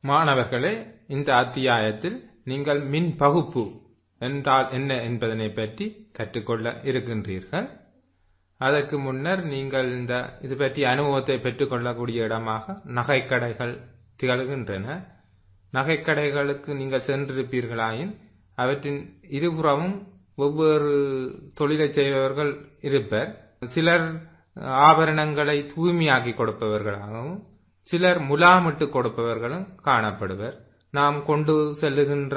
மாணவர்களே, இந்த அத்தியாயத்தில் நீங்கள் மின் பகுப்பு என்றால் என்ன என்பதனை பற்றி கற்றுக்கொள்ள இருக்கின்றீர்கள். அதற்கு முன்னர் நீங்கள் இது பற்றி அனுபவத்தை பெற்றுக்கொள்ளக்கூடிய இடமாக நகைக்கடைகள் திகழ்கின்றன. நகைக்கடைகளுக்கு நீங்கள் சென்றிருப்பீர்களாயின் அவற்றின் இருபுறமும் வெவ்வேறு தொழிலை செய்பவர்கள் இருப்பர். சிலர் ஆபரணங்களை தூய்மையாக்கி கொடுப்பவர்களாகவும் சிலர் முலாமிட்டு கொடுப்பவர்களும் காணப்படுவர். நாம் கொண்டு செல்லுகின்ற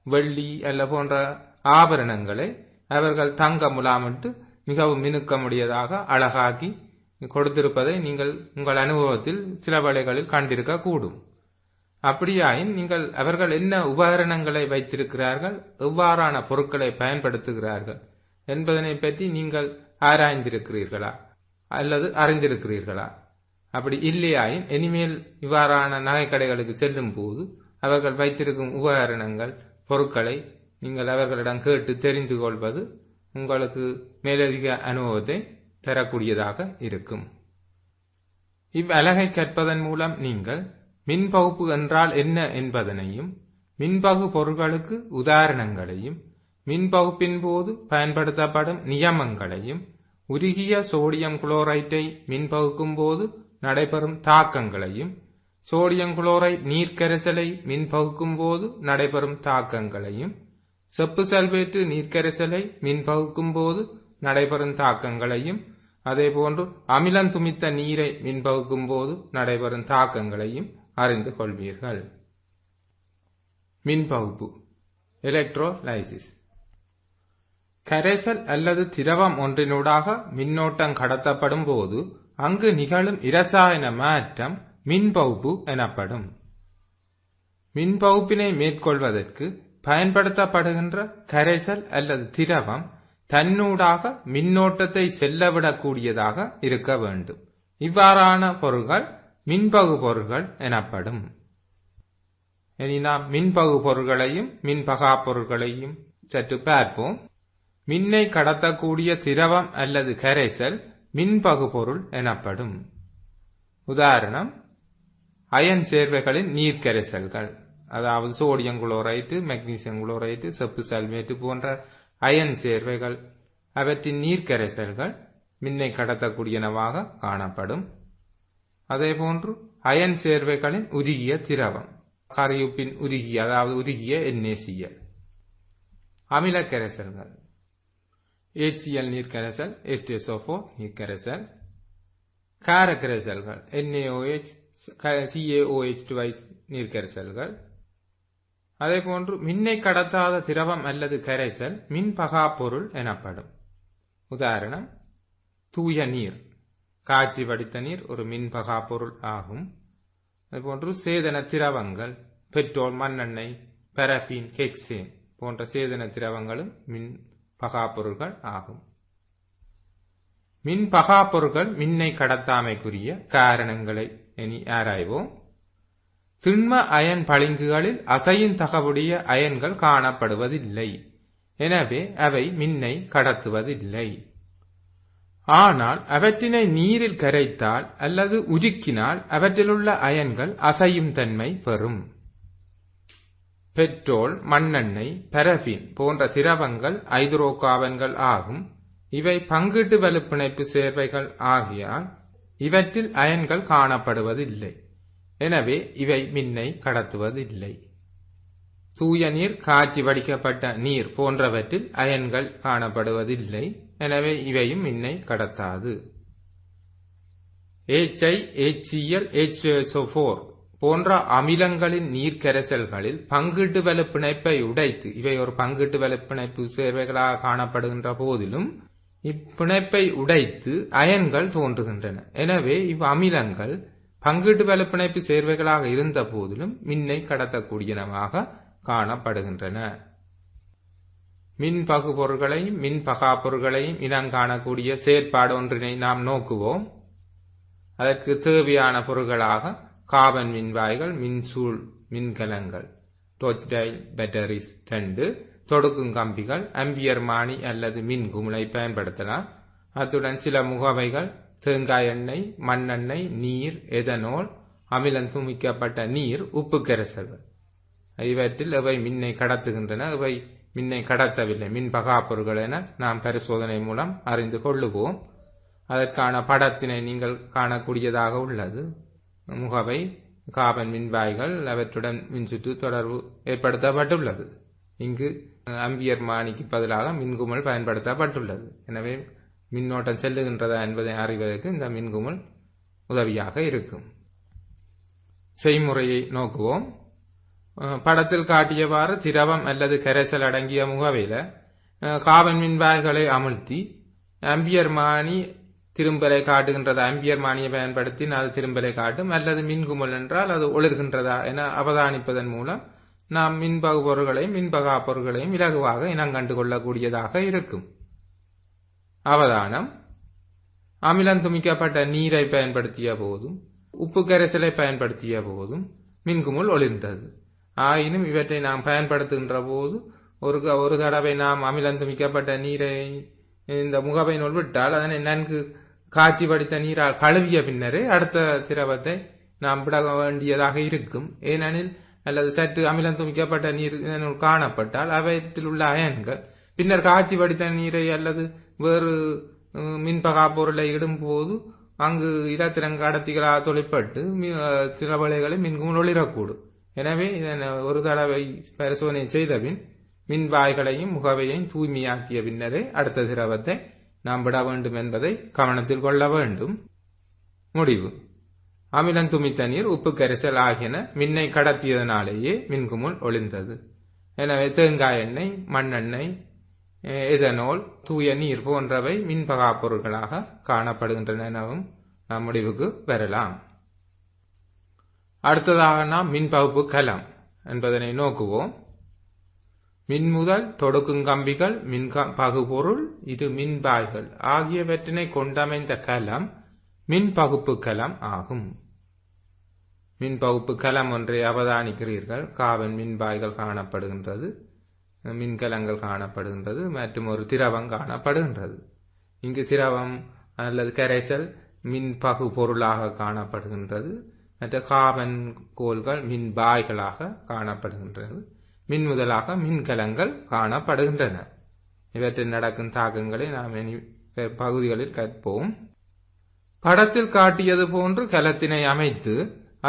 வெள்ளி அல்ல போன்ற ஆபரணங்களை அவர்கள் தங்க முலாமிட்டு மிகவும் மினுக்கமுடையதாக அழகாக்கி கொடுத்திருப்பதை நீங்கள் உங்கள் அனுபவத்தில் சில வேளைகளில் கண்டிருக்க கூடும். அப்படியாயின் நீங்கள் அவர்கள் என்ன உபகரணங்களை வைத்திருக்கிறார்கள், எவ்வாறான பொருட்களை பயன்படுத்துகிறார்கள் என்பதனை பற்றி நீங்கள் ஆராய்ந்திருக்கிறீர்களா அல்லது அறிந்திருக்கிறீர்களா? அப்படி இல்லையாயின் இனிமேல் இவ்வாறான நகைக்கடைகளுக்கு செல்லும் போது அவர்கள் வைத்திருக்கும் உபகரணங்கள் பொருட்களை நீங்கள் அவர்களிடம் கேட்டு தெரிந்து கொள்வது உங்களுக்கு மேலதிக அனுபவத்தை தரக்கூடியதாக இருக்கும். இவ்வலகை கற்பதன் மூலம் நீங்கள் மின்பகுப்பு என்றால் என்ன என்பதனையும், மின்பகு பொருட்களுக்கு உதாரணங்களையும், மின்பகுப்பின் போது பயன்படுத்தப்படும் நியமங்களையும், உருகிய சோடியம் குளோரைட்டை மின்பகுக்கும் போது நடைபெறும் தாக்கங்களையும், சோடியம் குளோரைட் நீர்க்கரைசலை மின்பகுக்கும் போது நடைபெறும் தாக்கங்களையும், செப்பு சல்பேட்டு நீர்க்கரைசலை மின்பகுக்கும் போது நடைபெறும் தாக்கங்களையும், அதேபோன்று அமிலம் துமித்த நீரை மின்பகுக்கும் போது நடைபெறும் தாக்கங்களையும் அறிந்து கொள்வீர்கள். மின்பகுப்பு எலக்ட்ரோலைசிஸ். கரைசல் அல்லது திரவம் ஒன்றினூடாக மின்னோட்டம் கடத்தப்படும் போது அங்கு நிகழும் இரசாயன மாற்றம் மின்பகுப்பு எனப்படும். மின்பகுப்பினை மேற்கொள்வதற்கு பயன்படுத்தப்படுகின்ற கரைசல் அல்லது திரவம் தன்னூடாக மின்னோட்டத்தை செல்லவிடக்கூடியதாக இருக்க வேண்டும். இவ்வாறான பொருள்கள் மின்பகு பொருள்கள் எனப்படும். இனி நாம் மின்பகு பொருள்களையும் மின்பகா பொருள்களையும் சற்று பார்ப்போம். மின்னை கடத்தக்கூடிய திரவம் அல்லது கரைசல் மின்பகு பொருள் எனப்படும். உதாரணம், அயன் சேர்வைகளின் நீர்க்கரைசல்கள், அதாவது சோடியம் குளோரைட்டு, மெக்னீசியம் குளோரைட்டு, செப்பு சல்மேட்டு போன்ற அயன் சேர்வைகள், அவற்றின் நீர்க்கரைசல்கள் மின்னை கடத்தக்கூடியனவாக காணப்படும். அதேபோன்று அயன் சேர்வைகளின் உருகிய திரவம், கரியுப்பின் உருகிய, அதாவது உருகிய NaCl. அமில கரைசல்கள், HCl நீர்க்கரைசல், H2SO4 நீர்க்கரைசல். கார கரைசல்கள், NaOH, CaOH2 நீர்க்கரைசல்கள். அதேபோன்று மின்னை கடத்தாத திரவம் அல்லது கரைசல் மின்பகா பொருள் எனப்படும். உதாரணம், தூய நீர், காய்ச்சி வடித்த நீர் ஒரு மின்பகா பொருள் ஆகும். அதுபோன்று சேதன திரவங்கள், பெட்ரோல், மண்ணெண்ணெய், பரஃபின், ஹெக்சேன் போன்ற சேதன திரவங்களும் மின்பகா பொருள்கள் ஆகும். மின்பகா பொருள்கள் மின்னை கடத்தாமைக்குரிய காரணங்களை இனி ஆராய்வோம். திண்ம அயன் பளிங்குகளில் அசையின் தகவுடைய அயன்கள் காணப்படுவதில்லை. எனவே அவை மின்னை கடத்துவதில்லை. ஆனால் அவற்றினை நீரில் கரைத்தால் அல்லது உருக்கினால் அவற்றிலுள்ள அயன்கள் அசையும் தன்மை பெறும். பெட்ரோல், மண்ணெண்ணெய், பரஃபின் போன்ற திரவங்கள் ஐதரோகார்பன்கள் ஆகும். இவை பங்கீட்டு வலுப்பிணைப்பு சேர்வைகள் ஆகியால் இவற்றில் அயன்கள் காணப்படுவதில்லை. எனவே இவை மின்னை கடத்துவதில்லை. தூய நீர், காய்ச்சி வடிக்கப்பட்ட நீர் போன்றவற்றில் அயன்கள் காணப்படுவதில்லை. எனவே இவையும் மின்னை கடத்தாது. HI, HCl, H2SO4 போன்ற அமிலங்களின் நீர்க்கரைசல்களில் பங்கீட்டு வலுப்பிணைப்பை உடைத்து, இவை ஒரு பங்கீட்டு வலுப்பிணைப்பு சேர்வைகளாக காணப்படுகின்ற போதிலும் இப்பிணைப்பை உடைத்து அயன்கள் தோன்றுகின்றன. எனவே இவ் அமிலங்கள் பங்கீட்டு வலுப்பிணைப்பு சேர்வைகளாக இருந்த போதிலும் மின்னை கடத்தக்கூடியனவாக காணப்படுகின்றன. மின்பகு பொருள்களையும் மின்பகா பொருள்களையும் இனங்காணக்கூடிய செயற்பாடு ஒன்றினை நாம் நோக்குவோம். அதற்கு தேவையான பொருள்களாக கார்பன் மின்வாய்கள், மின்சூழ் மின்கலங்கள், டோச்டைல் பேட்டரிஸ் 2, தொடுக்கும் கம்பிகள், அம்பியர் மானி அல்லது மின் குமிழை பயன்படுத்தலாம். அத்துடன் சில முகவைகள் தேங்காய் எண்ணெய், மண்ணெண்ணெய், நீர், எதனோல், அமிலம் தூமிக்கப்பட்ட நீர், உப்பு கரைசல்கள். இவற்றில் எவை மின்னை கடத்துகின்றன, எவை மின்னை கடத்தவில்லை, மின் பகாப்பொருட்கள் என நாம் பரிசோதனை மூலம் அறிந்து கொள்ளுவோம். அதற்கான படத்தினை நீங்கள் காணக்கூடியதாக உள்ளது. முகவை, காபன் மின்வாய்கள், அவற்றுடன் மின்சுற்று தொடர்பு ஏற்படுத்தப்பட்டுள்ளது. இங்கு ஆம்பியர் மானிக்கு பதிலாக மின்குமல் பயன்படுத்தப்பட்டுள்ளது. எனவே மின்னோட்டம் செல்லுகின்றதா என்பதை அறிவதற்கு இந்த மின்குமல் உதவியாக இருக்கும். செய்முறையை நோக்குவோம். படத்தில் காட்டியவாறு திரவம் அல்லது கரைசல் அடங்கிய முகவையில காபன் மின்வாய்களை அமுழ்த்தி ஆம்பியர் மானி திரும்பலை காட்டுகின்றதா, ஆம்பியர் மானியை பயன்படுத்தி அது திரும்பலை காட்டும், அல்லது மின்குமல் என்றால் அது ஒளிர்கின்றதா என அவதானிப்பதன் மூலம் நாம் மின்பகு பொருள்களையும் மின்பகா பொருள்களையும் இலகுவாக இனங்கண்டு கொள்ளக்கூடியதாக இருக்கும். அவதானம்: அமிலம் துமிக்கப்பட்ட நீரை பயன்படுத்திய போதும் உப்பு கரைசலை பயன்படுத்திய போதும் மின்குமுள் ஒளிர்ந்தது. ஆயினும் இவற்றை நாம் பயன்படுத்துகின்ற போது ஒரு தடவை நாம் அமிலம் துமிக்கப்பட்ட நீரை இந்த முகவையினுள் விட்டால் அதனை நன்கு காய்ச்சி வடித்த நீரால் கழுவிய பின்னரே அடுத்த திரவத்தை நாம் விட வேண்டியதாக இருக்கும். ஏனெனில் அல்லது சற்று அமிலம் துமிக்கப்பட்ட நீர் இதனுள் காணப்பட்டால் அவற்றில் உள்ள அயன்கள் பின்னர் காய்ச்சி வடித்த நீரை அல்லது வேறு மின்பகா பொருளை இடும்போது அங்கு இலத்திரங்க அடர்த்திகளாக தொழிற்பட்டு சில வேளைகளில் மின்குமுள் ஒளிரக்கூடும். எனவே இதனை ஒரு தடவை பரிசோதனை செய்தபின் மின்வாய்களையும் முகவையையும் தூய்மையாக்கிய பின்னரே அடுத்த திரவத்தை நாம் விட வேண்டும் என்பதை கவனத்தில் கொள்ள வேண்டும். முடிவு: அமிலம் துமித்த நீர், உப்பு கரைசல் ஆகியன மின்னை கடத்தியதனாலேயே மின்குமுள் ஒளிர்ந்தது. எனவே தேங்காய் எண்ணெய், மண்ணெண்ணெய், எதனோல், தூய நீர் போன்றவை மின்பகா பொருட்களாக காணப்படுகின்றன எனவும் நாம் முடிவுக்கு பெறலாம். அடுத்ததாக நாம் மின்பகுப்பு கலம் என்பதனை நோக்குவோம். மின்முதல், தொடுக்கும் கம்பிகள், மின் பகுபொருள், இரு மின்பாய்கள் ஆகியவற்றினை கொண்டமைந்த கலம் மின்பகுப்பு கலம் ஆகும். மின்பகுப்பு கலம் ஒன்றை அவதானிக்கிறீர்கள். காபன் மின்பாய்கள் காணப்படுகின்றது, மின்கலங்கள் காணப்படுகின்றது, மற்றும் ஒரு திரவம் காணப்படுகின்றது. இங்கு திரவம் அல்லது கரைசல் மின்பகு பொருளாக காணப்படுகின்றது. மற்ற காபன் கோல்கள் மின்பாய்களாக காணப்படுகின்றது. மின்முதலாக மின்கலங்கள் காணப்படுகின்றன. இவற்றில் நடக்கும் தாக்கங்களை நாம் பகுதிகளில் கற்போம். படத்தில் காட்டியது போன்று கலத்தினை அமைத்து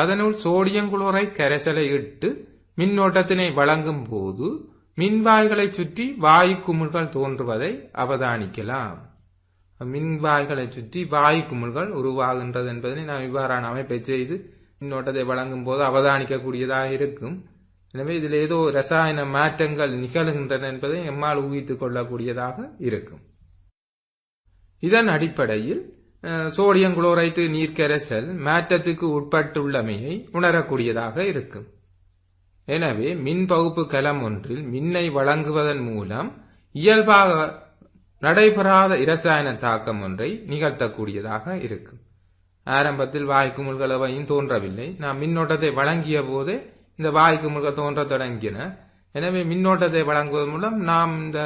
அதனுள் சோடியம் குளோரைட் கரைசலை இட்டு மின்னோட்டத்தினை வழங்கும் போது மின்வாய்களை சுற்றி வாயு குமிழ்கள் தோன்றுவதை அவதானிக்கலாம். மின்வாய்களை சுற்றி வாயு குமிழ்கள் உருவாகின்றது என்பதனை நாம் இவ்வாறான அமைப்பை செய்து மின்னோட்டத்தை வழங்கும் போது அவதானிக்கக்கூடியதாக இருக்கும். எனவே இதில் ஏதோ ரசாயன மாற்றங்கள் நிகழ்கின்றன என்பதை நம்மால் ஊகித்துக் கொள்ளக்கூடியதாக இருக்கும். இதன் அடிப்படையில் சோடியம் குளோரைட்டு நீர்க்கரைசல் மாற்றத்துக்கு உட்பட்டுள்ளமையை உணரக்கூடியதாக இருக்கும். எனவே மின் பகுப்பு கலம் ஒன்றில் மின்னை வழங்குவதன் மூலம் இயல்பாக நடைபெறாத இரசாயன தாக்கம் ஒன்றை நிகழ்த்தக்கூடியதாக இருக்கும். ஆரம்பத்தில் வாய்க்குமுள்கள் எவையும் தோன்றவில்லை. நாம் மின்னோட்டத்தை வழங்கிய போதே இந்த வாய்க்குமுள்கள் தோன்ற தொடங்கின. எனவே மின்னோட்டத்தை வழங்குவதன் மூலம் நாம் இந்த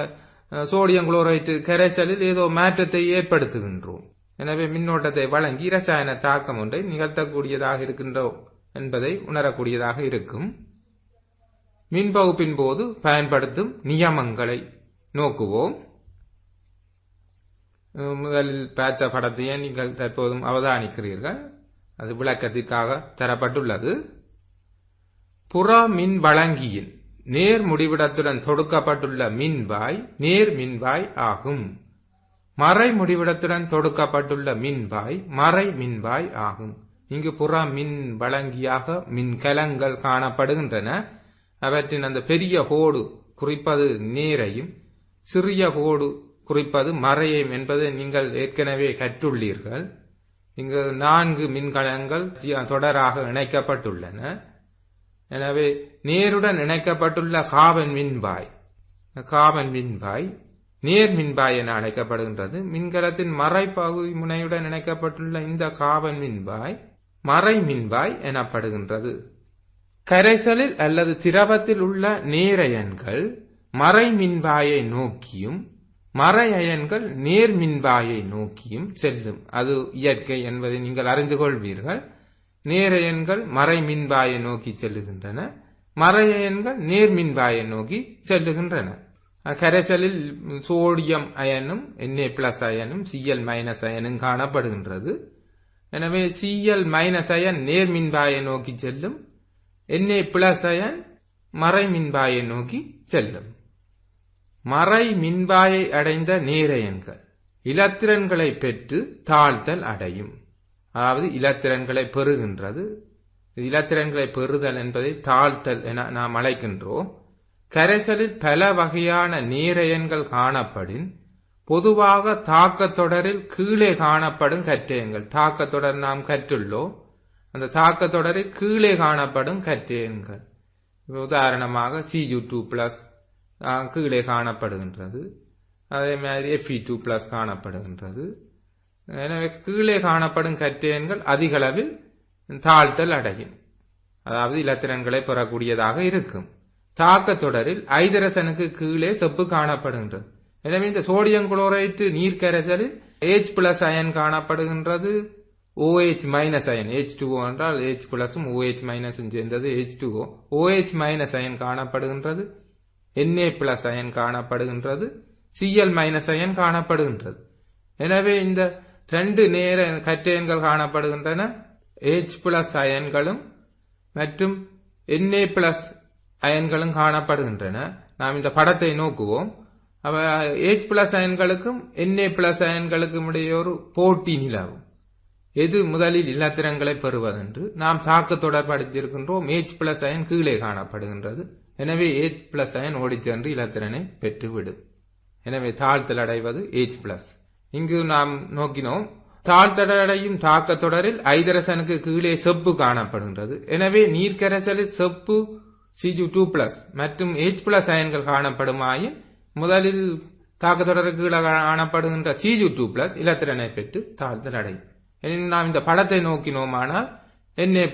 சோடியம் குளோரைட்டு கரைசலில் ஏதோ மாற்றத்தை ஏற்படுத்துகின்றோம். எனவே மின்னோட்டத்தை வழங்கி இரசாயன தாக்கம் ஒன்றை நிகழ்த்தக்கூடியதாக இருக்கின்றோம் என்பதை உணரக்கூடியதாக இருக்கும். மின்பகுப்பின் போது பயன்படுத்தும் நியமங்களை நோக்குவோம். முதலில் பார்த்த படத்தையே நீங்கள் தற்போதும் அவதானிக்கிறீர்கள். அது விளக்கத்திற்காக தரப்பட்டுள்ளது. புற மின் வழங்கியின் நேர் முடிவிடத்துடன் தொடுக்கப்பட்டுள்ள மின்வாய் நேர் மின்வாய் ஆகும். மறை முடிவிடத்துடன் தொடுக்கப்பட்டுள்ள மின்வாய் மறை மின்வாய் ஆகும். இங்கு புற மின் வழங்கியாக மின்கலங்கள் காணப்படுகின்றன. அவற்றின் அந்த பெரிய கோடு குறிப்பது நேரையும் சிறிய கோடு குறிப்பது மறையும் என்பதை நீங்கள் ஏற்கனவே கற்றுள்ளீர்கள். இங்கு 4 மின்கலங்கள் தொடராக இணைக்கப்பட்டுள்ளன. எனவே நேருடன் இணைக்கப்பட்டுள்ள காபன் மின்பாய் நேர் மின்பாய் என அழைக்கப்படுகின்றது. மின்கலத்தின் மறைப்பகுதி முனையுடன் இணைக்கப்பட்டுள்ள இந்த காபன் மின்பாய் மறை மின்பாய் எனப்படுகின்றது. கரைசலில் அல்லது திரவத்தில் உள்ள நேரயன்கள் மறை மின்வாயை நோக்கியும் மறை அயன்கள் நேர் மின்வாயை நோக்கியும் செல்லும். அது இயற்கை என்பதை நீங்கள் அறிந்து கொள்வீர்கள். நேரயன்கள் மறை மின்பாயை நோக்கி செல்லுகின்றன, மறையயன்கள் நேர் மின்பாயை நோக்கி செல்லுகின்றன. கரைசலில் சோடியம் அயனும் Na+ அயனும் Cl- அயனும் காணப்படுகின்றது. எனவே Cl- அயன் நேர் மின்பாயை நோக்கி செல்லும், Na+ அயன் மறை மின்பாயை நோக்கி செல்லும். மறை மின்பாயை அடைந்த நேரயன்கள் இலத்திரன்களை பெற்று தாழ்த்தல் அடையும். அதாவது இலத்திரன்களை பெறுகின்றது. இலத்திரன்களை பெறுதல் என்பதை தாழ்த்தல் என நாம் அழைக்கின்றோம். கரைசலில் பல வகையான நேரயன்கள் காணப்படின் பொதுவாக தாக்கத்தொடரில் கீழே காணப்படும் கற்றயன்கள், தாக்கத்தொடர் நாம் கற்றுள்ளோம், அந்த தாக்கத்தொடரில் கீழே காணப்படும் கற்றயன்கள். உதாரணமாக Cu2+ கீழே காணப்படுகின்றது, அதே மாதிரி Fe2+ காணப்படுகின்றது. எனவே கீழே காணப்படும் கற்றயன்கள் அதிக அளவில் தாழ்த்தல் அடையும், அதாவது இலத்திரன்களை பெறக்கூடியதாக இருக்கும். தாக்கத்தொடரில் ஐதரசனுக்கு கீழே செப்பு காணப்படுகின்றது. எனவே இந்த சோடியம் குளோரைட்டு நீர் கரைசலில் H+ அயன் காணப்படுகின்றது, OH- அயன் H2O என்றால் H+ OH- சேர்ந்தது H2O. OH- அயன் காணப்படுகின்றது, Na+ அயன் காணப்படுகின்றது, Cl- அயன் காணப்படுகின்றது. எனவே இந்த 2 நேர கற்றயன்கள் காணப்படுகின்றன, H+ அயன்களும் மற்றும் Na+ அயன்களும் காணப்படுகின்றன. நாம் இந்த படத்தை நோக்குவோம். H+ அயன்களுக்கும் Na+ அயன்களுக்கும் இடையே ஒரு போட்டி நிலவும். எது முதலில் இலத்திரன்களை பெறுவதென்று நாம் தாக்க தொடர்படுத்தியிருக்கின்றோம். H+ அயன் கீழே காணப்படுகின்றது. எனவே H+ அயன் ஓடிச் சென்று இலத்திரனை பெற்றுவிடும். எனவே தாழ்த்தல் அடைவது H+. இங்கு நாம் நோக்கினோம், தாழ்த்தடையும் தாக்க தொடரில் ஐதரசனுக்கு கீழே செப்பு காணப்படுகின்றது. எனவே நீர்க்கரைசலில் செப்பு Cu2+ மற்றும் H+ அயன்கள் காணப்படுமாயின் முதலில் தாக்கத்தொடருக்கு கீழே காணப்படுகின்ற Cu2+ இலத்திரனை பெற்று தாழ்த்தல் அடையும். நாம் இந்த படத்தை நோக்கினோமானால் Na+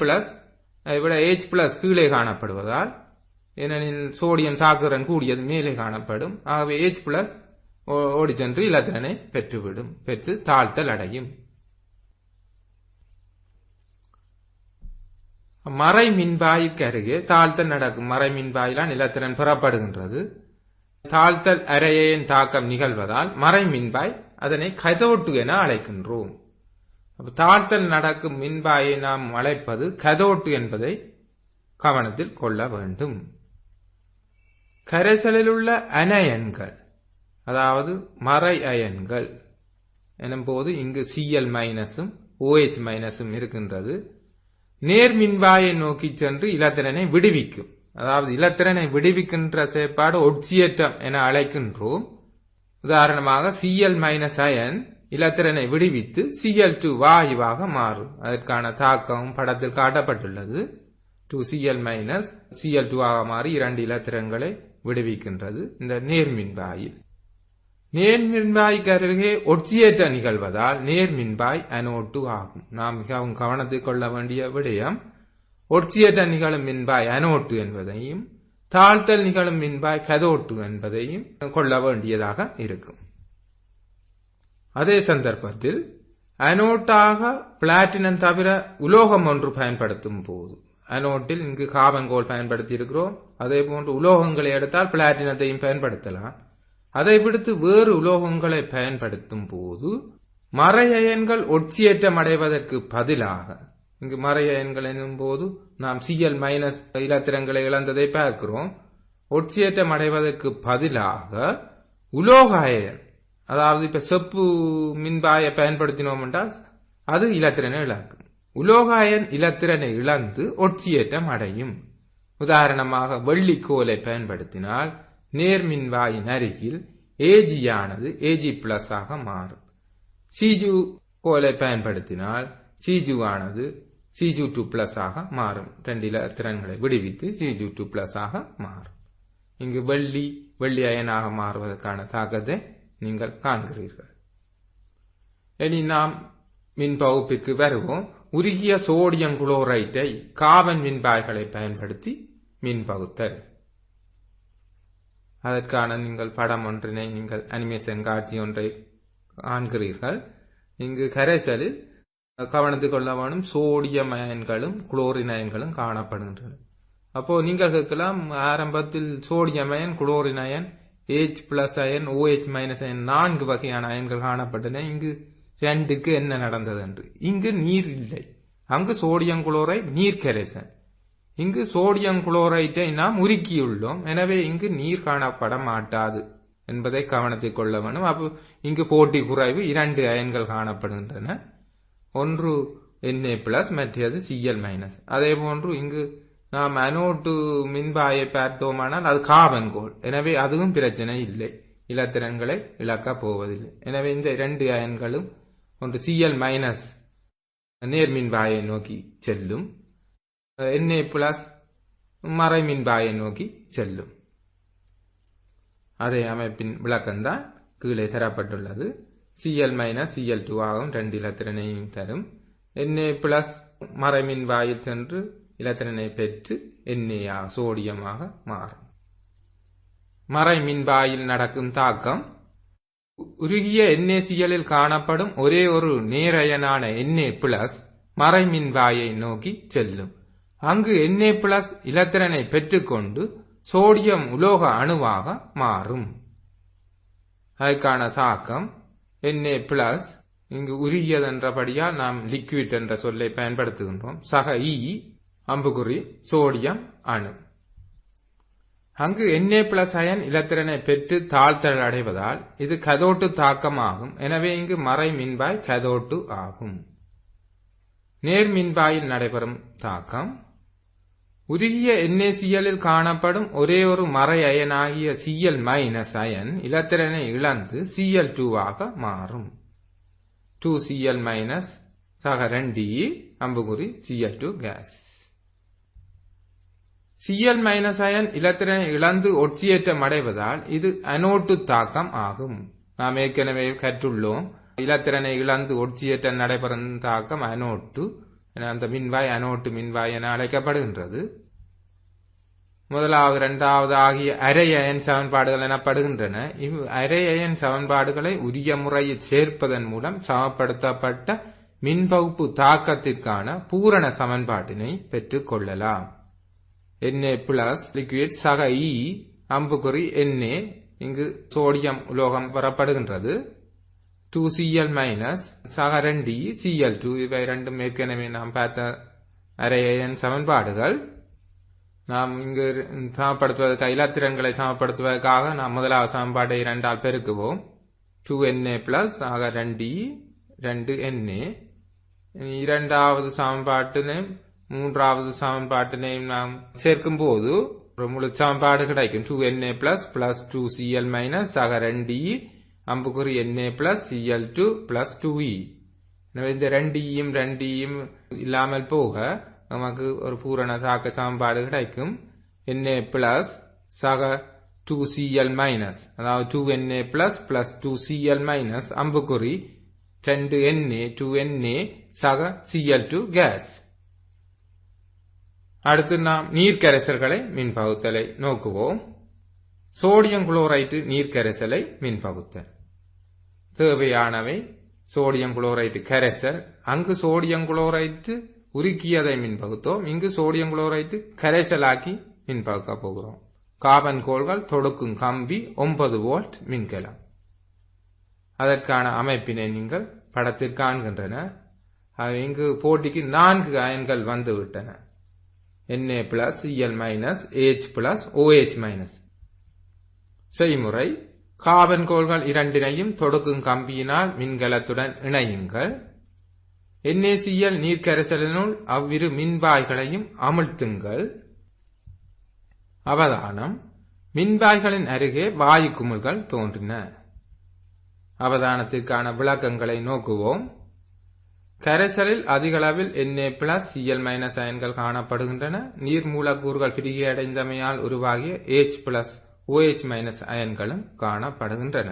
விட H+ கீழே காணப்படுவதால், ஏனெனில் சோடியம் தாக்குதிறன் கூடியது மேலே காணப்படும், ஆகவே H+ ஓடி சென்று இலத்திரனை பெற்றுவிடும், பெற்று தாழ்த்தல் அடையும். மறை மின்பாய்க்கு அருகே தாழ்த்தல் நடக்கும். மறை மின்பாயிலான் இலத்திரன் பெறப்படுகின்றது. தாழ்த்தல் அரையன் தாக்கம் நிகழ்வதால் மறை மின்பாய் அதனை கதோட்டு என அழைக்கின்றோம். தாழ்த்தல் நடக்கும் மின்பாயை நாம் அழைப்பது கதோட்டு என்பதை கவனத்தில் கொள்ள வேண்டும். கரைசலில் உள்ள அயன்கள், அதாவது மறை அயன்கள் எனும் போது இங்கு Cl- OH- இருக்கின்றது. நேர் மின்பாயை நோக்கி சென்று இலத்திரனை விடுவிக்கும். அதாவது இலத்திரனை விடுவிக்கின்ற செயற்பாடு ஒட்சியேற்றம் என அழைக்கின்றோம். உதாரணமாக Cl- அயன் இலத்திரனை விடுவித்து Cl2 வாயுவாக மாறும். அதற்கான தாக்கமும் படத்தில் காட்டப்பட்டுள்ளது. 2Cl- Cl2 ஆக மாறி 2 இலத்திரன்களை விடுவிக்கின்றது இந்த நேர்மின்பாயில். நேர்மின்பாய்க்கு அருகே ஒட்சியேற்ற நிகழ்வதால் நேர்மின்பாய் அனோட்டு ஆகும். நாம் மிகவும் கவனத்தில் கொள்ள வேண்டிய விடயம், ஒட்சியேற்ற நிகழும் மின்பாய் அனோட்டு என்பதையும் தாழ்த்தல் நிகழும் மின்பாய் கதோட்டு என்பதையும் கொள்ள வேண்டியதாக இருக்கும். அதே சந்தர்ப்பத்தில் அனோட்டாக பிளாட்டினம் தவிர உலோகம் ஒன்று பயன்படுத்தும் போது, அனோட்டில் இங்கு கார்பன் கோல் பயன்படுத்தி இருக்கிறோம், அதே போன்று உலோகங்களை எடுத்தால் பிளாட்டினத்தையும் பயன்படுத்தலாம். அதை விடுத்து வேறு உலோகங்களை பயன்படுத்தும் போது மறை அயன்கள் ஒட்சியேற்றம் அடைவதற்கு பதிலாக, இங்கு மறை அயன்கள் என்னும் போது நாம் Cl- இலத்திரங்களை இழந்ததை பார்க்கிறோம். ஒட்சியேற்றம் அடைவதற்கு பதிலாக உலோக அயன், அதாவது இப்ப செப்பு மின்பாயை பயன்படுத்தினோம் என்றால் அது இலத்திரனை இழக்கும். உலோக அயன் இலத்திரனை இழந்து ஒட்சியேற்றம் அடையும். உதாரணமாக வெள்ளிக்கோலை பயன்படுத்தினால் நேர்மின்வாயின் அருகில் Ag ஆனது Ag+ ஆக மாறும். Cu கோலை பயன்படுத்தினால் Cu ஆனது Cu2+ ஆக மாறும். 2 இலத்திரன்களை விடுவித்து Cu2+ ஆக மாறும். இங்கு வெள்ளி அயனாக மாறுவதற்கான தாக்கத்தை நீங்கள் காண்கிறீர்கள். இனி நாம் மின் பகுப்பிற்கு வருவோம். உருகிய சோடியம் குளோரைட்டை கார்பன் மின்பாய்களை பயன்படுத்தி மின் பகுத்தல். அதற்கான நீங்கள் படம் ஒன்றினை, நீங்கள் அனிமேஷன் காட்சி ஒன்றை காண்கிறீர்கள். இங்கு கரைசலில் கவனத்துக் கொள்ள வேணும். சோடியம் அயன்களும் குளோரின் அயன்களும் காணப்படுகின்றன. அப்போ நீங்கள் கேட்கலாம், ஆரம்பத்தில் sodium ion, chlorine ion, H+ ion, OH- ion 4 வகையான அயன்கள் காணப்பட்டன. இங்கு 2க்கு என்ன நடந்தது என்று. இங்கு நீர் இல்லை. அங்கு சோடியம் குளோரைட் நீர் கரைசல். இங்கு சோடியம் குளோரைட்டை நாம் உருக்கியுள்ளோம். எனவே இங்கு நீர் காணப்பட மாட்டாது என்பதை கவனத்தில் கொள்ள வேண்டும். அப்போ இங்கு போட்டி குறைவு. 2 அயன்கள் காணப்படுகின்றன. ஒன்று Na+, மற்றது Cl-. அதே போன்று இங்கு நாம் அனோட்டு மின்பாயை பார்த்தோமானால் அது கார்பன் கோல். எனவே அதுவும் பிரச்சனை இல்லை, இலத்திரன்களை இழக்கப் போவதில்லை. எனவே இந்த 2 அயன்களும், ஒன்று Cl- நேர்மின்பாயை நோக்கி செல்லும், Na+ மறைமின்பாயை நோக்கி செல்லும். அதே அமைப்பின் விளக்கம்தான் கீழே தரப்பட்டுள்ளது. Cl- Cl2 ஆகும் 2 இலத்திரனையும் தரும். Na+ மறைமின்பாயில் சென்று இலத்திரனை பெற்று Na சோடியமாக மாறும். மறைமின்பாயில் நடக்கும் தாக்கம், உருகிய NaCl காணப்படும் ஒரே ஒரு நேரயனான Na+ மறைமின்பாயை நோக்கி செல்லும். அங்கு Na+ இலத்திரனை பெற்றுக்கொண்டு சோடியம் உலோக அணுவாக மாறும். அதற்கான தாக்கம் Na+, இங்கு உருகியதென்றபடியால் நாம் லிக்விட் என்ற சொல்லை பயன்படுத்துகின்றோம். சக E அம்புகுறி சோடியம் அணு. அங்கு Na+ அயன் இலத்திரனை பெற்று தாழ்த்தல் அடைவதால் இது கதோட்டு தாக்கமாகும். எனவே இங்கு மறை மின்பாய் கதோட்டு ஆகும். நேர்மின்பாயில் நடைபெறும் தாக்கம், உருகிய NaCl காணப்படும் ஒரே ஒரு மறை அயனாகிய Cl- அயன் இலத்திரனை இழந்து Cl2 ஆக மாறும். 2Cl- சக 2E அம்புகுறி Cl2 கேஸ். Cl- அயன் இலத்திரனை இழந்து ஒட்சியேற்றம் அடைவதால் இது அனோட்டு தாக்கம் ஆகும். நாம் ஏற்கனவே கற்றுள்ளோம், இலத்திரனை இழந்து ஒட்சியேற்றம் நடைபெறும் தாக்கம் அனோட்டு. அந்த மின்வாய் அனோட்டு மின்வாய் என அழைக்கப்படுகின்றது. முதலாவது, இரண்டாவது ஆகிய அரை அயன் சமன்பாடுகள் எனப்படுகின்றன. இவ் அரை அயன் சமன்பாடுகளை உரிய முறையில் சேர்ப்பதன் மூலம் சமப்படுத்தப்பட்ட மின்பகுப்பு தாக்கத்திற்கான பூரண சமன்பாட்டினை பெற்றுக் கொள்ளலாம். Na+ லிக்விட் சக E அம்புக்குறி Na, இங்கு சோடியம் உலோகம் பெறப்படுகின்றது. 2Cl- சக 2E Cl2. இவை இரண்டும் ஏற்கனவே நாம் பார்த்த அரை அயன் சமன்பாடுகள். நாம் இங்கு சமப்படுத்துவதற்காக, இலத்திரன்களை சமப்படுத்துவதற்காக நாம் முதலாவது சமன்பாட்டை 2ஆல் பெருக்குவோம். 2Na+ ஆக 2E 2Na. இரண்டாவது சமன்பாட்டினையும் மூன்றாவது சமன்பாட்டினையும் நாம் சேர்க்கும் போது ஒரு முழு சமன்பாடு கிடைக்கும். 2Na+ plus 2Cl- சக 2E அம்புக்குறி Na+ Cl2 plus 2E. எனவே இந்த 2Eயும் 2Eயும் இல்லாமல் போக நமக்கு ஒரு பூரண தாக்க சமன்பாடு கிடைக்கும். Na+ சக 2Cl-, அதாவது 2Na+ plus 2Cl- அம்புக்குறி 2Na 2Na சக Cl2 கேஸ். அடுத்து நாம் நீர்க்கரைசல்களை மின்பகுத்தலை நோக்குவோம். சோடியம் குளோரைட்டு நீர்க்கரைசலை மின்பகுத்தல். தேவையானவை: சோடியம் குளோரைட்டு கரைசல். அங்கு சோடியம் குளோரைட்டு உருக்கியதை மின்பகுத்தோம். இங்கு சோடியம் குளோரைட்டு கரைசலாக்கி மின்பகுக்க போகிறோம். கார்பன் கோள்கள், தொடுக்கும் கம்பி, 9 வோல்ட் மின்கலம். அதற்கான அமைப்பினை நீங்கள் படத்தில் காண்கின்றன. இங்கு போட்டிக்கு 4 அயன்கள் வந்துவிட்டன. Na+, Cl-, H+, OH-. செய்முறை: கார்பன் கோள்கள் இரண்டினையும் தொடுக்கும் கம்பியினால் மின்கலத்துடன் இணையுங்கள். NaCl நீர்க்கரைசலினுள் அவ்விரு மின்பாய்களையும் அமிழ்த்துங்கள். அவதானம்: மின்பாய்களின் அருகே வாயு குமிழ்கள் தோன்றின. அவதானத்திற்கான விளக்கங்களை நோக்குவோம். கரைசலில் அதிகளவில் Na+, Cl- அயன்கள் காணப்படுகின்றன. நீர் மூலக்கூறுகள் பிரிகையடைந்தமையால் உருவாகிய H+, OH- அயன்களும் காணப்படுகின்றன.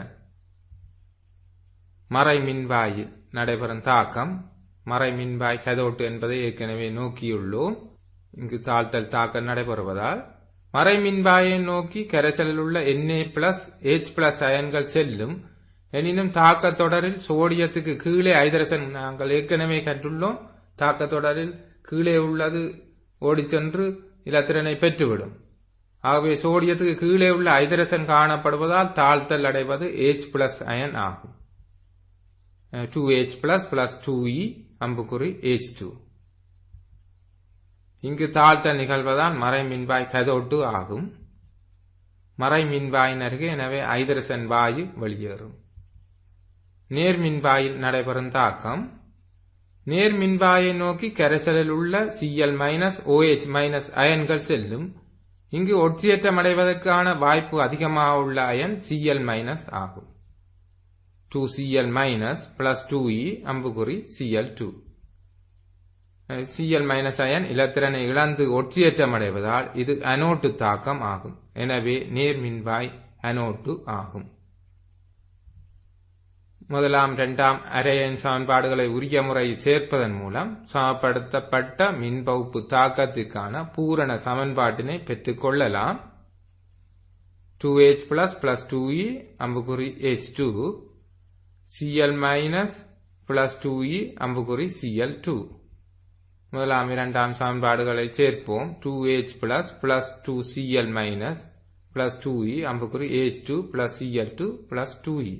மறை மின்வாயில் நடைபெறும் தாக்கம். மறை மின்வாய் கதோட்டு என்பதை ஏற்கனவே நோக்கியுள்ளோம். இங்கு தாழ்த்தல் தாக்கம் நடைபெறுவதால் மறை மின்வாயை நோக்கி கரைசலில் உள்ள Na+, H+ அயன்கள் செல்லும். எனினும் தாக்க தொடரில் சோடியத்துக்கு கீழே ஐதரசன் நாங்கள் ஏற்கனவே கற்றுள்ளோம். தாக்க தொடரில் கீழே உள்ளது ஓடிச் சென்று இலத்திரனை பெற்றுவிடும். ஆகவே சோடியத்துக்கு கீழே உள்ள ஐதரசன் காணப்படுவதால் தாழ்த்தல் அடைவது H+ அயன் ஆகும். 2H+ + 2E அம்புக்குறி H2. இங்கு தாழ்த்தல் நிகழ்வதால் மறை மின்வாய் கதோட்டு ஆகும். மறை மின்வாயின் அருகே எனவே ஐதரசன் வாயு வெளியேறும். நேர்மின்வாயில் நடைபெறும் தாக்கம். நேர்மின்வாயை நோக்கி கரைசலில் உள்ள Cl- OH- அயன்கள் செல்லும். இங்கு ஒட்சியேற்றம் அடைவதற்கான வாய்ப்பு அதிகமாக உள்ள அயன் Cl- ஆகும். 2Cl- + 2E அம்புக்குறி Cl2. Cl- அயன் இலத்திரனை இழந்து ஒட்சியேற்றம் அடைவதால் இது அனோட்டு தாக்கம் ஆகும். எனவே நேர்மின்வாய் அனோட்டு ஆகும். முதலாம் இரண்டாம் அரையன் சமன்பாடுகளை உரிய முறையில் சேர்ப்பதன் மூலம் சமப்படுத்தப்பட்ட மின்பகுப்பு தாக்கத்திற்கான பூரண சமன்பாட்டினை பெற்றுக் கொள்ளலாம். 2H+ + 2E அம்புக்குறி H2, Cl- + 2E அம்புக்குறி Cl2. முதலாம் இரண்டாம் சமன்பாடுகளை சேர்ப்போம். 2H+ + 2Cl- + 2E அம்புக்குறி H2 + Cl2 + 2E.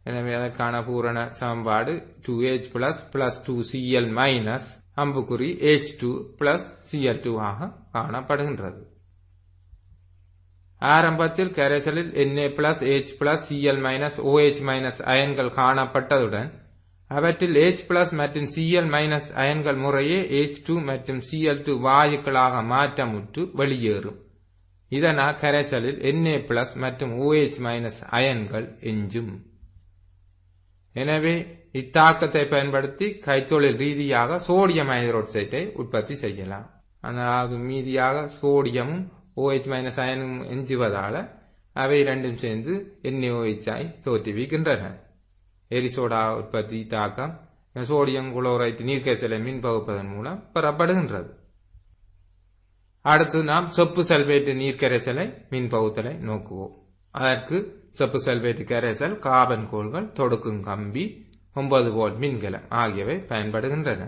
எனவே அதற்கான பூரண சமன்பாடு 2H+ + 2Cl- அம்புக்குறி H2 + Cl2 ஆக காணப்படுகின்றது. ஆரம்பத்தில் கரைசலில் Na+, H+, Cl- OH- அயன்கள் காணப்பட்டதுடன் அவற்றில் H+ மற்றும் Cl- அயன்கள் முறையே H2 மற்றும் Cl2 வாயுக்களாக மாற்றமுற்று வெளியேறும். இதனால் கரைசலில் Na+ மற்றும் OH- அயன்கள் எஞ்சும். எனவே இத்தாக்கத்தை பயன்படுத்தி கைத்தொழில் ரீதியாக சோடியம் ஹைட்ராக்சைடை உற்பத்தி செய்யலாம். அதாவது மீதியாக சோடியமும் OH- அயனும் எஞ்சுவதால அவை இரண்டும் சேர்ந்து NaOH ஆய் தோற்றுவிக்கின்றன. எரிசோடா உற்பத்தி தாக்கம் சோடியம் குளோரைட் நீர்க்கரைசலை மின்பகுப்பதன் மூலம் பெறப்படுகின்றது. அடுத்து நாம் செப்பு சல்பேட்டு நீர்க்கரைசலை மின்பகுத்தலை நோக்குவோம். அதற்கு செப்பு சல்பேட்டு கரைசல், கார்பன் கோள்கள், தொடுக்கும் கம்பி, 9 வோல்ட் மின்கலம் ஆகியவை பயன்படுகின்றன.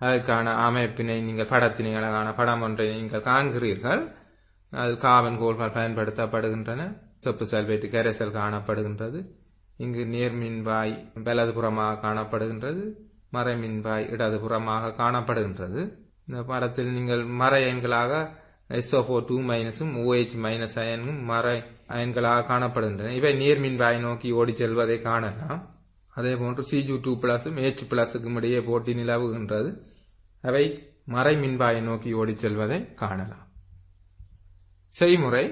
அதற்கான அமைப்பினை நீங்கள் படத்தினை அழகான படம் ஒன்றை நீங்கள் காண்கிறீர்கள். அது கார்பன் கோள்கள் பயன்படுத்தப்படுகின்றன. செப்பு சல்பேட்டு கரைசல் காணப்படுகின்றது. இங்கு நேர்மின்வாய் வலதுபுறமாக காணப்படுகின்றது, மறை மின்வாய் இடதுபுறமாக காணப்படுகின்றது. இந்த படத்தில் நீங்கள் மறை எண்களாக SO4 OH- அயனும் மறை அயன்களாக காணப்படுகின்றன. இவை நேர்மின்வாயை நோக்கி ஓடி செல்வதை காணலாம். அதே போன்று Cl2+ H+ இடையே போட்டி நிலவுகின்றது. அவை மறை மின்வாயை நோக்கி ஓடி செல்வதை காணலாம். செய்முறை: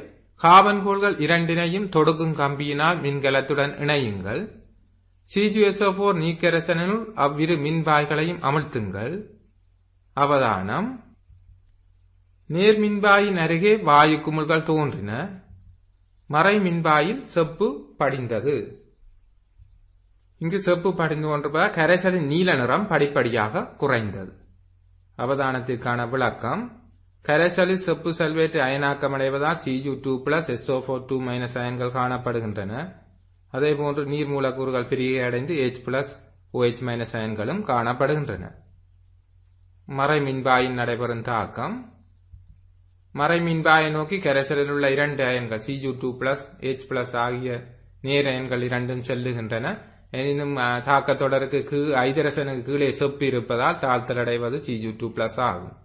கார்பன் கோள்கள் இரண்டினையும் தொடுக்கும் கம்பியினால் மின்கலத்துடன் இணையுங்கள். C2SO4 நீர்க்கரைசலினுள் அவ்விரு மின்வாய்களையும் அமர்த்துங்கள். அவதானம்: நேர்மின்வாயின் அருகே வாயு குமிழ்கள் தோன்றின. மறை மின்வாயில் செப்பு படிந்தது. இங்கு செப்பு படிந்து கொண்டிருப்பதால் கரைசலின் நீல நிறம் படிப்படியாக குறைந்தது. அவதானத்திற்கான விளக்கம்: கரைசலில் செப்பு சல்பேட்டு அயனாக்கமடைவதால் Cu2+ SO4 அயன்கள் காணப்படுகின்றன. அதேபோன்று நீர் மூலக்கூறுகள் பிரிகை அடைந்து H+ OH- அயன்களும் காணப்படுகின்றன. மறை மின்வாயின் நடைபெறும் தாக்கம்: மறை மின்வாயை நோக்கி கரைசலில் உள்ள இரண்டு அயன்கள் Cu2+ H+ ஆகிய நேர் அயன்கள் இரண்டும் செல்லுகின்றன. எனினும் தாக்க தொடருக்கு ஐதரசனுக்கு கீழே செப்பு இருப்பதால் தாழ்த்தல் அடைவது Cu2+ ஆகும்.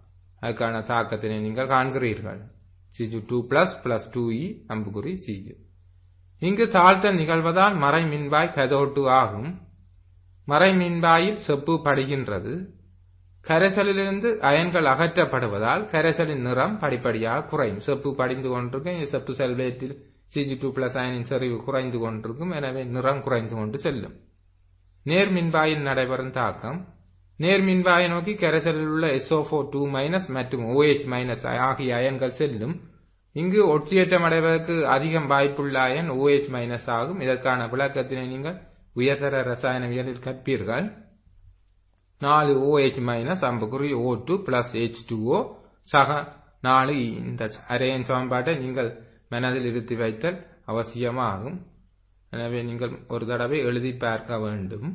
அதற்கான தாக்கத்தினை நீங்கள் காண்கிறீர்கள். Cu2+ + 2E அம்புக்குறி Cu. இங்கு தாழ்த்தல் நிகழ்வதால் மறை மின்வாய் கதோட்டு ஆகும். மறை மின்வாயில் செப்பு படிகின்றது. கரைசலிலிருந்து அயன்கள் அகற்றப்படுவதால் கரைசலின் நிறம் படிப்படியாக குறையும். செப்பு படிந்து கொண்டிருக்கும். செப்பு சல்பேட்டில் Cu2+ அயனின் செறிவு குறைந்து கொண்டிருக்கும். எனவே நிறம் குறைந்து கொண்டு செல்லும். நேர்மின்வாயில் நடைபெறும் தாக்கம்: நேர்மின்வாயை நோக்கி கரைசலில் உள்ள SO4 மற்றும் OH- ஆகிய அயன்கள் செல்லும். இங்கு ஒட்சியேற்றம் அடைவதற்கு அதிகம் வாய்ப்புள்ள அயன் OH- ஆகும். இதற்கான விளக்கத்தினை நீங்கள் உயர்தர ரசாயனவியலில் கற்பீர்கள். 4 OH- அம்புக்குறி O2 + H2O சக 4. இந்த அரையன் சமன்பாட்டை நீங்கள் மனதில் இருத்தி வைத்தல் அவசியமாகும். எனவே நீங்கள் ஒரு தடவை எழுதி பார்க்க வேண்டும்.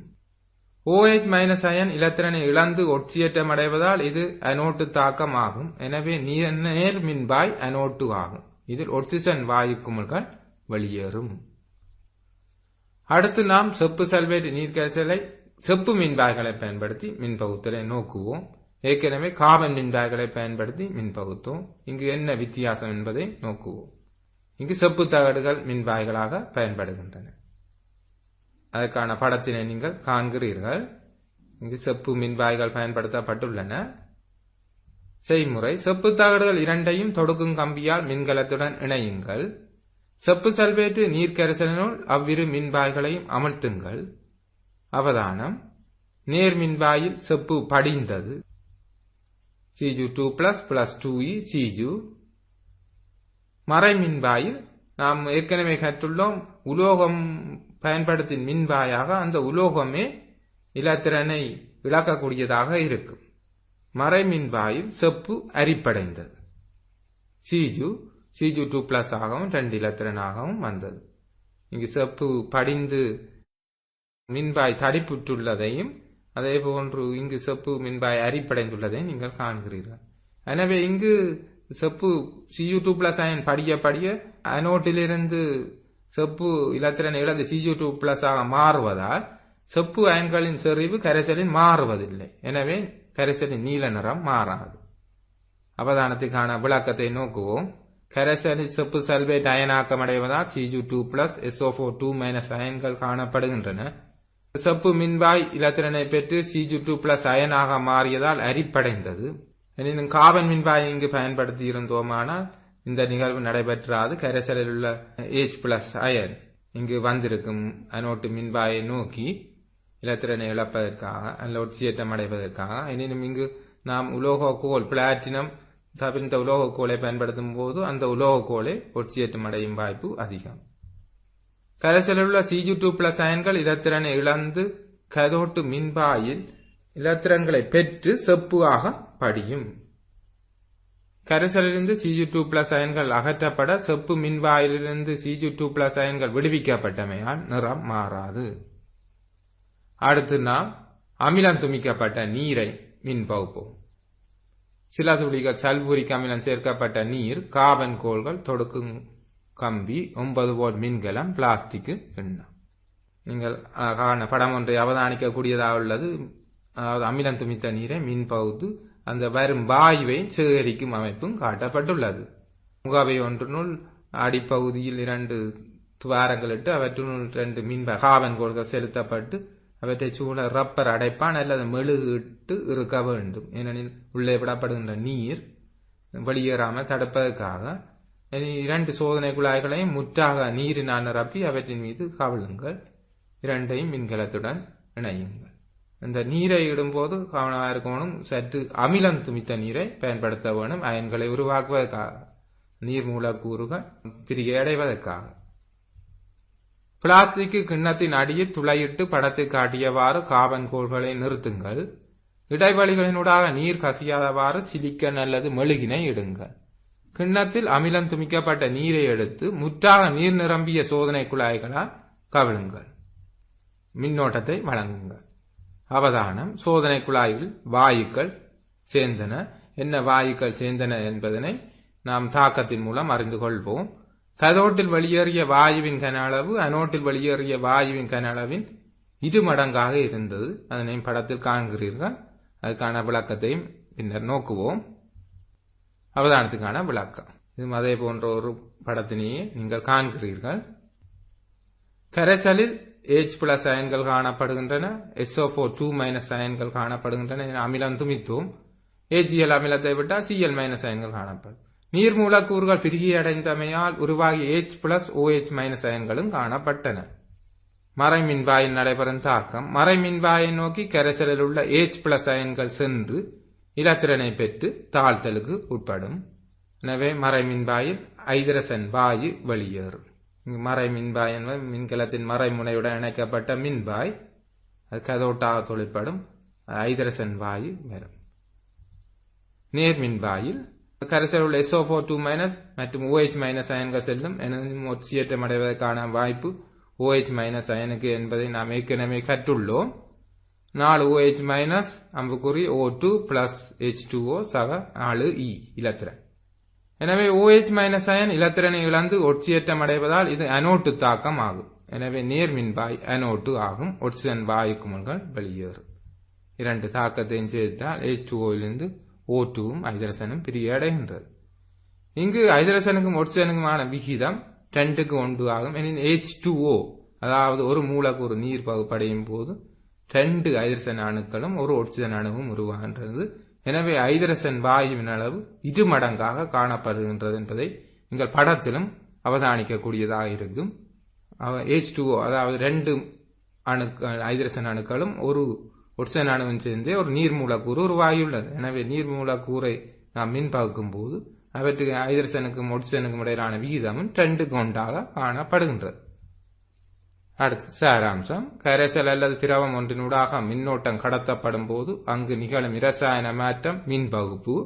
OH மைனஸ் அயன் இலத்திரனை இழந்து ஒட்சியேற்றம் அடைவதால் இது அனோட்டு தாக்கம் ஆகும். எனவே நேர் மின்பாய் அனோட்டு ஆகும். இதில் ஒட்சிஜன் வாயு குமிழ்கள் வெளியேறும். அடுத்து நாம் செப்பு சல்பேட் நீர்க்கரைசலை செப்பு மின்பாய்களை பயன்படுத்தி மின்பகுத்தலை நோக்குவோம். ஏற்கனவே கார்பன் மின்பாய்களை பயன்படுத்தி மின்பகுத்தோம். இங்கு என்ன வித்தியாசம் என்பதை நோக்குவோம். இங்கு செப்பு தகடுகள் மின்பாய்களாக பயன்படுகின்றன. அதற்கான படத்தினை நீங்கள் காண்கிறீர்கள். இங்கு செப்பு மின்பாய்கள் பயன்படுத்தப்பட்டுள்ளன. செய்முறை: செப்பு தகடுகள் இரண்டையும் தொடுக்கும் கம்பியால் மின்கலத்துடன் இணையுங்கள். செப்பு சல்பேட்டு நீர்க்கரைசலினுள் அவ்விரு மின்பாய்களையும் அமர்த்துங்கள். அவதானம்: நேர் மின்பாயில் செப்பு படிந்தது. Cu2++2e Cu. மறை மின்பாயில் நாம் ஏற்கனவே கற்றுள்ளோம். உலோகம் பயன்படுத்தின் மின்பாயாக அந்த உலோகமே இலத்திரனை இழக்கக்கூடியதாக இருக்கும். மறை மின்பாயில் செப்பு அரிப்படைந்தது. Cu2+ ஆகவும் 2 இலத்திரனாகவும் வந்தது. இங்கு செப்பு படிந்து மின்பாய் தடிப்புற்றுள்ளதையும் அதே போன்று இங்கு செப்பு மின்பாய் அரிப்படைந்துள்ளதையும் நீங்கள் காண்கிறீர்கள். எனவே இங்கு செப்பு Cu2+ அயன் படிய படிய அனோட்டிலிருந்து செப்பு இலத்திரனை இழந்து Cu2+ ஆக மாறுவதால் செப்பு அயன்களின் செறிவு கரைசலில் மாறுவதில்லை. எனவே கரைசலின் நீல நிறம் மாறாது. அவதானத்துக்கான விளக்கத்தை நோக்குவோம். கரைசலில் செப்பு சல்பேட் அயனாக்கம் அடைவதால் Cu2+ SO4 அயன்கள் காணப்படுகின்றன. செப்பு மின்பாய் இலத்திரனை பெற்று Cu2+ அயனாக மாறியதால் அரிப்படைந்தது. எனினும் கார்பன் மின்பாய் இங்கு பயன்படுத்தி இருந்தோமானால் இந்த நிகழ்வு நடைபெற்றாது. கரைசலில் உள்ள H+ அயன் இங்கு வந்திருக்கும் அனோட்டு மின்பாயை நோக்கி இலத்திரனை இழப்பதற்காக அல்ல ஒட்சியேற்றம் அடைவதற்காக. எனினும் இங்கு நாம் உலோக கோல் பிளாட்டினம் தவிர்த்த உலோக கோலை பயன்படுத்தும் போது அந்த உலோக கோலை ஒட்சியேற்றம் அடையும் வாய்ப்பு அதிகம். கரைசலில் உள்ள Cu2+ அயன்கள் இலத்திரனை இழந்து கதோட்டு மின்பாயில் இலத்திரன்களை பெற்று செப்பு ஆக படியும். கரைசலிலிருந்து Cu2+ அயன்கள் அகற்றப்பட செப்பு மின்பாயிலிருந்து Cu2+ அயன்கள் விடுவிக்கப்பட்டமையால் நிறம் மாறாது. அடுத்து நாம் அமிலம் துமிக்கப்பட்ட நீரை மின்பகுப்போம். சில துளிகள் சல்பூரிக் அமிலம் சேர்க்கப்பட்ட நீர், கார்பன் கோள்கள், தொடுக்கும் கம்பி, 9 வோல்ட் மின்கலம், பிளாஸ்டிக் கிண்ணம். நீங்கள் படம் ஒன்றை அவதானிக்கக்கூடியதாக உள்ளது. அமிலம் துமித்த நீரை மின்பகுத்து அந்த வரும் வாயுவை சேகரிக்கும் அமைப்பும் காட்டப்பட்டுள்ளது. முகவை ஒன்றினுள் அடிப்பகுதியில் 2 துவாரங்கள் இட்டு அவற்றினுள் 2 கார்பன் கோள்கள் செலுத்தப்பட்டு அவற்றை சூழ ரப்பர் அடைப்பான் அல்லது மெழுகு இட்டு இருக்க வேண்டும். ஏனெனில் உள்ளே விடப்படுகின்ற நீர் வெளியேறாமல் தடுப்பதற்காக 2 சோதனை குழாய்களையும் முற்றாக நீரினால் நிரப்பி அவற்றின் மீது கவிழுங்கள். 2ஐயும் மின்கலத்துடன் இணையுங்கள். இந்த நீரை இடும்போது கவனமாக இருக்கணும். சற்று அமிலம் துமித்த நீரை பயன்படுத்த வேணும். அயன்களை உருவாக்குவதற்காக, நீர் மூலக்கூறுகள் பிரிகை அடைவதற்காக. பிளாஸ்டிக் கிண்ணத்தின் அடியில் துளையிட்டு படத்தில் காட்டியவாறு கார்பன் கோள்களை நிறுத்துங்கள். இடைவெளிகளினூடாக நீர் கசியாதவாறு சிலிக்கன் அல்லது மெழுகினை இடுங்கள். கிண்ணத்தில் அமிலம் துமிக்கப்பட்ட நீரை எடுத்து முற்றாக நீர் நிரம்பிய சோதனை குழாய்களால் கவிழுங்கள். மின்னோட்டத்தை வழங்குங்கள். அவதானம்: சோதனை குழாயில் வாயுக்கள் சேர்ந்தன. என்ன வாயுக்கள் சேர்ந்தன என்பதனை நாம் தாக்கத்தின் மூலம் அறிந்து கொள்வோம். கதோட்டில் வெளியேறிய வாயுவின் கன அளவு அனோட்டில் வெளியேறிய வாயுவின் கன அளவின் 2 மடங்காக இருந்தது. அதனை படத்தில் காண்கிறீர்கள். அதுக்கான விளக்கத்தையும் பின்னர் நோக்குவோம். அவதானத்துக்கான விளக்கம் இது அதே போன்ற ஒரு படத்தினையே நீங்கள் காண்கிறீர்கள். கரைசலில் H+ அயன்கள் காணப்படுகின்றன. SO4 அயன்கள் காணப்படுகின்றன. அமிலம் துமித்தோம். HCl அமிலத்தை விட்டால் Cl- அயன்கள் காணப்படும். நீர் மூலக்கூறுகள் பிரிகையடைந்தமையால் உருவாகிய H+ OH- அயன்களும் காணப்பட்டன. மறை மின்பாயில் நடைபெறும் தாக்கம்: மறை மின்பாயை நோக்கி கரைசலில் உள்ள H+ அயன்கள் சென்று இலத்திரனை பெற்று தாழ்த்தலுக்கு உட்படும். எனவே மறை மின்பாயில் ஐதரசன் வாயு வெளியேறும். மறை மின்பாய் என்பது மின்கலத்தின் மறைமுனையுடன் இணைக்கப்பட்ட மின்பாய். அது கதோட்டாக தொழிற்படும் ஐதரசன் வாயு வரும். நேர் மின்பாயில் கரைசலில் உள்ள SO4 மற்றும் OH- அயன்கள் செல்லும். ஒட்சியேற்றம் அடைவதற்கான வாய்ப்பு OH மைனஸ் அயனுக்கு என்பதை நாம் ஏற்கனவே கற்றுள்ளோம். 4 OH மைனஸ் அம்புக்குறி O2 பிளஸ் H2O சக 4 E இலத்திரன். எனவே OH மைனஸ் அயன் இலத்திரனை இழந்து ஒட்சியேற்றம் அடைவதால் இது அனோட்டு தாக்கம் ஆகும். எனவே நேர்மின்பாய் அனோட்டு ஆகும். ஒட்சிஜன் வாயு குமிழ்கள் வெளியேறும். இரண்டு தாக்கத்தையும் சேர்த்தால் H2O இலிருந்து O2வும் ஹைட்ரசனும் பிரிய அடைகின்றது. இங்கு ஹைட்ரசனுக்கும் ஒட்சிஜனுக்குமான விகிதம் 2:1 ஆகும். எனின் H2O அதாவது ஒரு மூலக்கூறு நீர் பகுப்படையும் போது 2 ஹைட்ரசன் அணுக்களும் ஒரு ஒட்சிஜன் அணுவும் உருவாகின்றது. எனவே ஹைட்ரசன் வாயுவின் அளவு 2 மடங்காக காணப்படுகின்றது என்பதை நீங்கள் படத்திலும் அவதானிக்கக்கூடியதாக இருக்கும். H2O அதாவது 2 அணுக்கள் ஹைட்ரசன் அணுக்களும் ஒரு ஒட்சிஜன் அணுவும் சேர்ந்தே ஒரு நீர் மூலக்கூறு உருவாகியுள்ளது. எனவே நீர் மூலக்கூறை நாம் மின் பகுக்கும் போது அவற்றுக்கு ஹைட்ரசனுக்கும் ஒட்சிஜனுக்கும் இடையிலான விகிதமும் 2:1 காணப்படுகின்றது. அடுத்து சாராம்சம். கரைசல் அல்லது திரவம் ஒன்றினூடாக மின்னோட்டம் கடத்தப்படும் போது அங்கு நிகழும் இரசாயன மாற்றம் மின் பகுப்பு.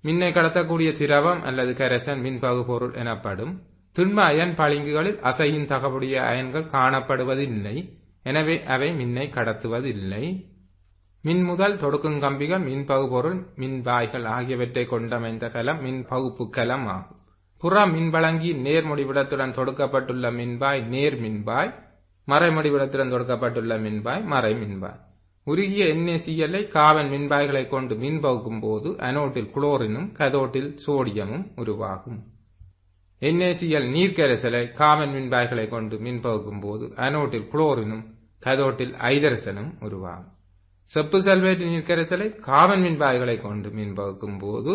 மின்னை கடத்தக்கூடிய திரவம் அல்லது கரைசல் மின் பகுப்பொருள் எனப்படும். திண்ம அயன் பளிங்குகளில் அசையின் தகவுடைய அயன்கள் காணப்படுவதில்லை. எனவே அவை மின்னை கடத்துவதில்லை. மின் முதல் தொடுக்கும் கம்பிகள் மின் பகுப்பொருள் மின்வாய்கள் ஆகியவற்றை கொண்டமைந்த கலம் மின் பகுப்பு கலம் ஆகும். புற மின்வழங்கி நேர்முடிவிடத்துடன் தொடுக்கப்பட்டுள்ள மின்பாய் நேர் மின்பாய், மறைமுடிவிடத்துடன் தொடுக்கப்பட்டுள்ள மின்பாய் மறை மின்பாய். உருகிய NaCl கார்பன் மின்பாய்களை கொண்டு மின் பகுக்கும் போது அனோட்டில் குளோரினும் கதோட்டில் சோடியமும் உருவாகும். NaCl நீர்க்கரைசலை கார்பன் மின்பாய்களை கொண்டு மின் பகுக்கும் போது அனோட்டில் குளோரினும் கதோட்டில் ஐதரசனும் உருவாகும். செப்பு சல்வேட் நீர்க்கரைசலை கார்பன் மின்பாய்களை கொண்டு மின் பகுக்கும் போது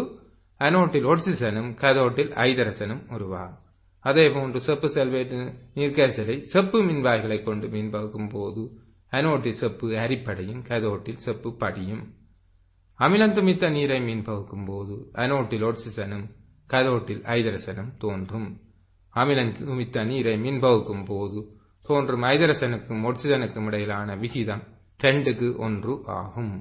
அனோட்டில் ஒட்சிஜனும் கதோட்டில் ஐதரசனும் உருவாகும். அதேபோன்று செப்பு சல்வேட் நீர்க்கரைசலை செப்பு மின்பாய்களை கொண்டு மின் பகுக்கும் போது அனோட்டில் செப்பு அரிப்படையும் கதோட்டில் செப்பு படியும். அமிலந்துமித்த நீரை மின் பகுக்கும் போது அனோட்டில் ஒட்சிஜனும் கதோட்டில் ஐதரசனும் தோன்றும். அமிலந்துமித்த நீரை மின் பகுக்கும் போது தோன்றும் ஐதரசனுக்கும் ஒட்சிஜனுக்கும் இடையிலான விகிதம் 2:1 ஆகும்.